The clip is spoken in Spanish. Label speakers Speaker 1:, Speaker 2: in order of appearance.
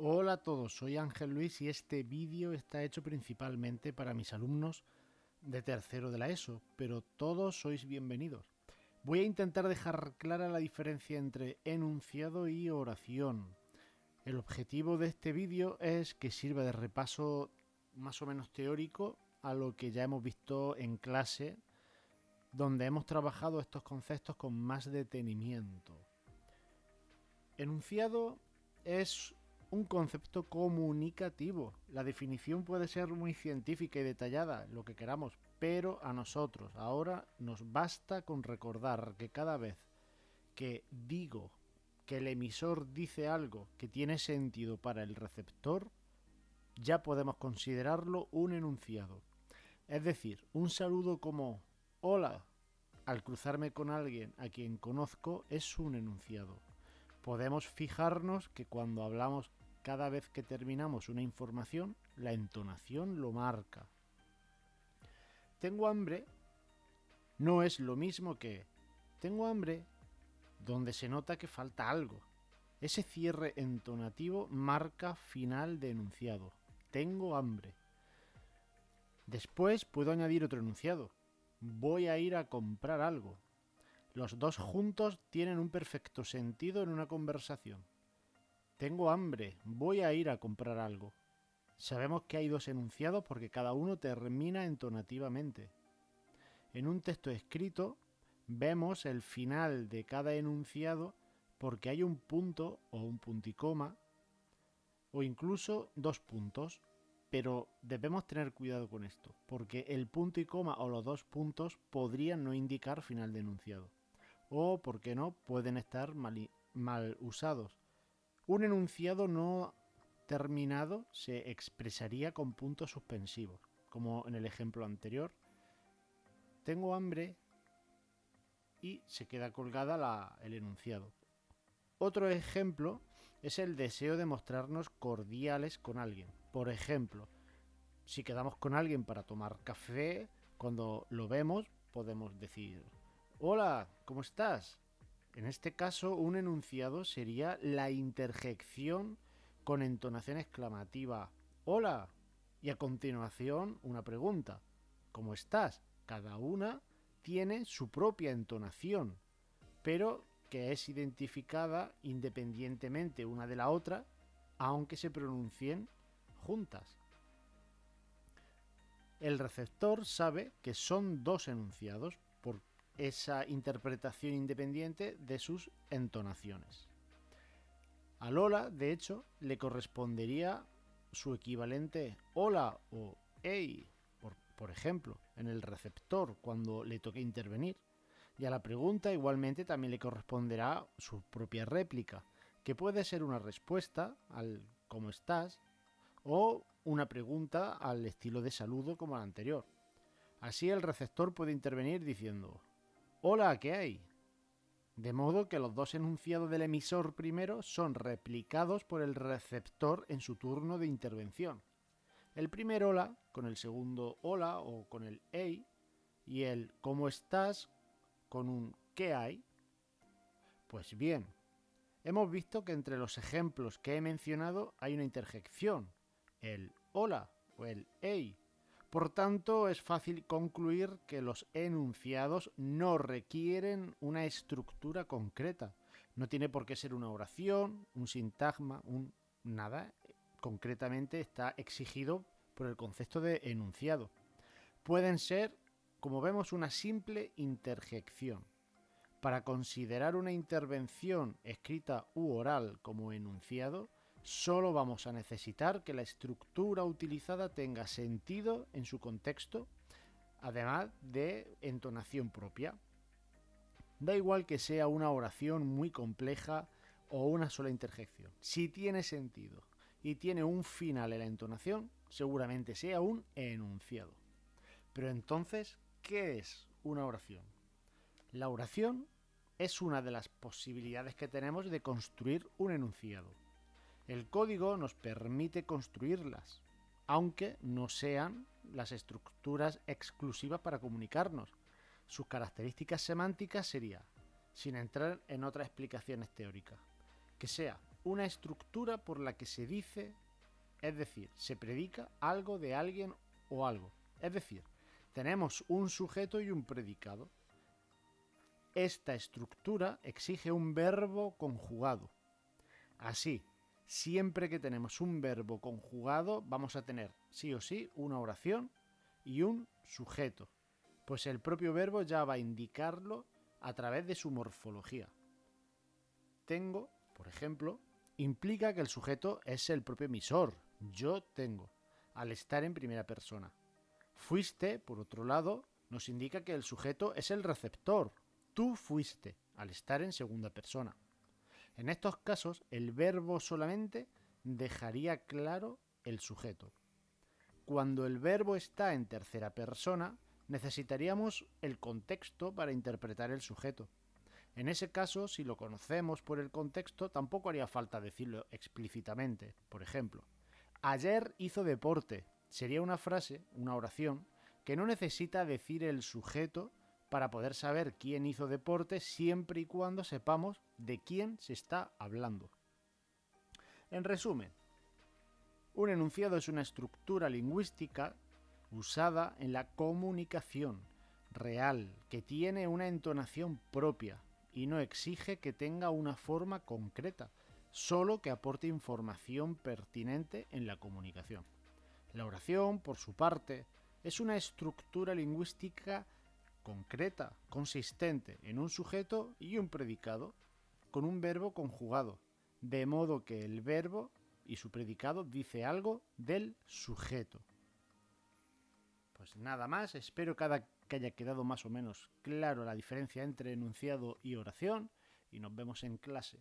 Speaker 1: Hola a todos, soy Ángel Luis y este vídeo está hecho principalmente para mis alumnos de tercero de la ESO, pero todos sois bienvenidos. Voy a intentar dejar clara la diferencia entre enunciado y oración. El objetivo de este vídeo es que sirva de repaso más o menos teórico a lo que ya hemos visto en clase, donde hemos trabajado estos conceptos con más detenimiento. Enunciado es un concepto comunicativo. La definición puede ser muy científica y detallada, lo que queramos, pero a nosotros ahora nos basta con recordar que cada vez que digo que el emisor dice algo que tiene sentido para el receptor, ya podemos considerarlo un enunciado. Es decir, un saludo como hola al cruzarme con alguien a quien conozco es un enunciado. Podemos fijarnos que cuando hablamos cada vez que terminamos una información, la entonación lo marca. Tengo hambre no es lo mismo que tengo hambre, donde se nota que falta algo. Ese cierre entonativo marca final de enunciado. Tengo hambre. Después puedo añadir otro enunciado. Voy a ir a comprar algo. Los dos juntos tienen un perfecto sentido en una conversación. Tengo hambre, voy a ir a comprar algo. Sabemos que hay dos enunciados porque cada uno termina entonativamente. En un texto escrito vemos el final de cada enunciado porque hay un punto o un punticoma o incluso dos puntos, pero debemos tener cuidado con esto porque el punto y coma o los dos puntos podrían no indicar final de enunciado o, por qué no, pueden estar mal usados. Un enunciado no terminado se expresaría con puntos suspensivos, como en el ejemplo anterior. Tengo hambre y se queda colgada el enunciado. Otro ejemplo es el deseo de mostrarnos cordiales con alguien. Por ejemplo, si quedamos con alguien para tomar café, cuando lo vemos podemos decir hola, ¿cómo estás? En este caso, un enunciado sería la interjección con entonación exclamativa hola y a continuación una pregunta ¿cómo estás? Cada una tiene su propia entonación, pero que es identificada independientemente una de la otra, aunque se pronuncien juntas. El receptor sabe que son dos enunciados por esa interpretación independiente de sus entonaciones. A Lola, de hecho, le correspondería su equivalente hola o hey, por ejemplo, en el receptor cuando le toque intervenir. Y a la pregunta igualmente también le corresponderá su propia réplica, que puede ser una respuesta al ¿cómo estás? O una pregunta al estilo de saludo como la anterior. Así el receptor puede intervenir diciendo hola, ¿qué hay? De modo que los dos enunciados del emisor primero son replicados por el receptor en su turno de intervención. El primer hola con el segundo hola o con el hey y el ¿cómo estás? Con un ¿qué hay? Pues bien, hemos visto que entre los ejemplos que he mencionado hay una interjección, el hola o el hey. Por tanto, es fácil concluir que los enunciados no requieren una estructura concreta. No tiene por qué ser una oración, un sintagma, un nada. Concretamente está exigido por el concepto de enunciado. Pueden ser, como vemos, una simple interjección. Para considerar una intervención escrita u oral como enunciado, solo vamos a necesitar que la estructura utilizada tenga sentido en su contexto, además de entonación propia. Da igual que sea una oración muy compleja o una sola interjección. Si tiene sentido y tiene un final en la entonación, seguramente sea un enunciado. Pero entonces, ¿qué es una oración? La oración es una de las posibilidades que tenemos de construir un enunciado. El código nos permite construirlas, aunque no sean las estructuras exclusivas para comunicarnos. Sus características semánticas sería, sin entrar en otras explicaciones teóricas, que sea una estructura por la que se dice, es decir, se predica algo de alguien o algo. Es decir, tenemos un sujeto y un predicado. Esta estructura exige un verbo conjugado. Así, siempre que tenemos un verbo conjugado, vamos a tener sí o sí una oración y un sujeto, pues el propio verbo ya va a indicarlo a través de su morfología. Tengo, por ejemplo, implica que el sujeto es el propio emisor, yo tengo, al estar en primera persona. Fuiste, por otro lado, nos indica que el sujeto es el receptor, tú fuiste, al estar en segunda persona. En estos casos, el verbo solamente dejaría claro el sujeto. Cuando el verbo está en tercera persona, necesitaríamos el contexto para interpretar el sujeto. En ese caso, si lo conocemos por el contexto, tampoco haría falta decirlo explícitamente. Por ejemplo, ayer hizo deporte. Sería una frase, una oración, que no necesita decir el sujeto para poder saber quién hizo deporte siempre y cuando sepamos de quién se está hablando. En resumen, un enunciado es una estructura lingüística usada en la comunicación real, que tiene una entonación propia y no exige que tenga una forma concreta, solo que aporte información pertinente en la comunicación. La oración, por su parte, es una estructura lingüística concreta, consistente en un sujeto y un predicado, con un verbo conjugado, de modo que el verbo y su predicado dice algo del sujeto. Pues nada más, espero que haya quedado más o menos claro la diferencia entre enunciado y oración y nos vemos en clase.